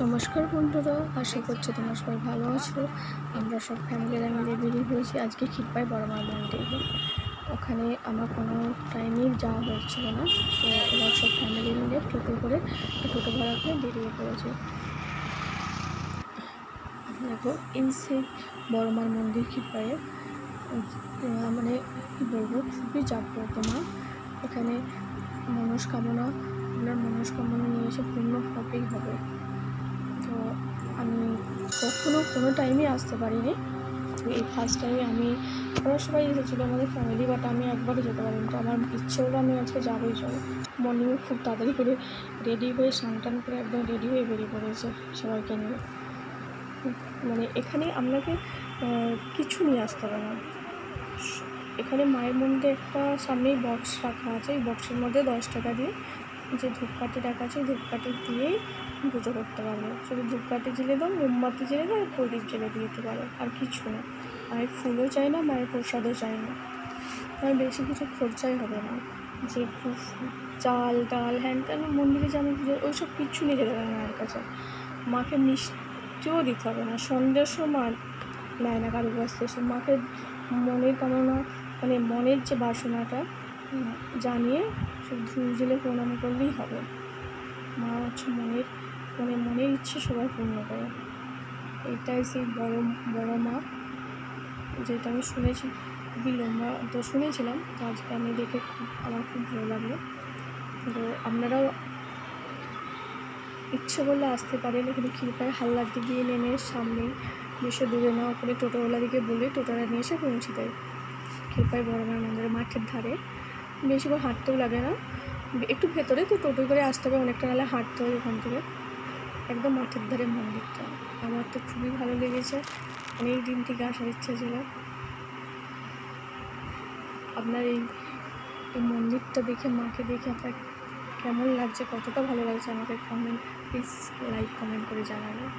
নমস্কার বন্ধুরা, আশা করছি তোমরা সবাই ভালো আছো। আমরা সব ফ্যামিলিরা মিলে বেরিয়ে হয়েছি আজকে ক্ষীরপাই বড়মার মন্দিরে। ওখানে আমার কোনো টাইমেই যাওয়া হচ্ছিল না, তো এবার সব ফ্যামিলি মিলে টোটো ভাড়া করে বেরিয়ে পড়েছে। দেখো এই সেই বড়মার মন্দির ক্ষীরপাইয়ে, মানে কী বলবো, খুবই জাগ্রত মা। এখানে আপনার মনস্কামনা নিয়ে এসে পূর্ণ হবেই হবে। তো আমি কোনো টাইমে আসতে পারিনি, তো এই ফার্স্ট টাইমে ওরা সবাই এসেছিলো আমাদের ফ্যামিলি, বাট আমি একবারও যেতে পারিনি। তো আমার ইচ্ছে হলো আমি আজকে যাবোই। মর্নিংয়ে খুব তাড়াতাড়ি করে রেডি হয়ে স্নান করে একদম রেডি হয়ে বেরিয়ে পড়েছে সবাইকে নিয়ে। মানে এখানে আপনাকে কিছু নিয়ে আসতে হবে না। এখানে মায়ের মন্দিরে একটা সামনেই বক্স রাখা আছে, এই বক্সের মধ্যে 10 টাকা দিয়ে যে ধূপকাঠি রাখা আছে, ধূপকাঠি দিয়েই পুজো করতে পারবে। শুধু ধূপকাঠি জ্বেলে দাও, মোমবাতি জ্বেলে দাও, আর প্রদীপ জ্বেলে দিতে পারো, আর কিছু না। মায়ের ফুলও চাই না, মায়ের প্রসাদও চাই না, আর বেশি কিছু খরচাই হবে না। যে চাল ডাল হ্যান ত্যান মন্দিরে যেমন পুজো, ওইসব কিচ্ছু নিয়ে যেতে হবে মায়ের কাছে। মাকে মিষ্টিও দিতে হবে না, সন্দেশও মা নেয় না কারোর কাছ থেকে। মাকে মনের কামনা, মানে মনের যে বাসনাটা জানিয়ে সব ধূপ জ্বেলে প্রণাম করলেই হবে। মা হচ্ছে মনের ইচ্ছে সবাই পূর্ণ করে। এটাই সেই বড় মা, যেটা আমি শুনেছি খুবই লম্বা, তো শুনেছিলাম, তো আজকে আমি দেখে আমার খুব ভালো লাগলো। তো আপনারাও ইচ্ছে করলে আসতে পারেন। এখানে ক্ষীরপাই হালদারটি দিয়ে নেমে সামনেই, বেশি দূরে না, ওখানে টোটোওয়ালাদিকে বলে টোটোরা নিয়ে এসে পৌঁছে দেয় ক্ষীরপাই বড়মার মন্দিরের মাঠের ধারে। বেশি করে হাঁটতেও লাগে না, একটু ভেতরে, তো টোটো করে আসতে হবে অনেকটা, নাহলে হাঁটতে হবে ওখান থেকে। একদম মাঠের ধারে মন্দিরটা, আমার তো খুবই ভালো লেগেছে, অনেক দিন থেকে আসার ইচ্ছা ছিল। আপনার এই মন্দিরটা দেখে, মাকে দেখে আপনার কেমন লাগছে, কতটা ভালো লাগছে আমাকে প্লিজ লাইক কমেন্ট করে জানাবেন।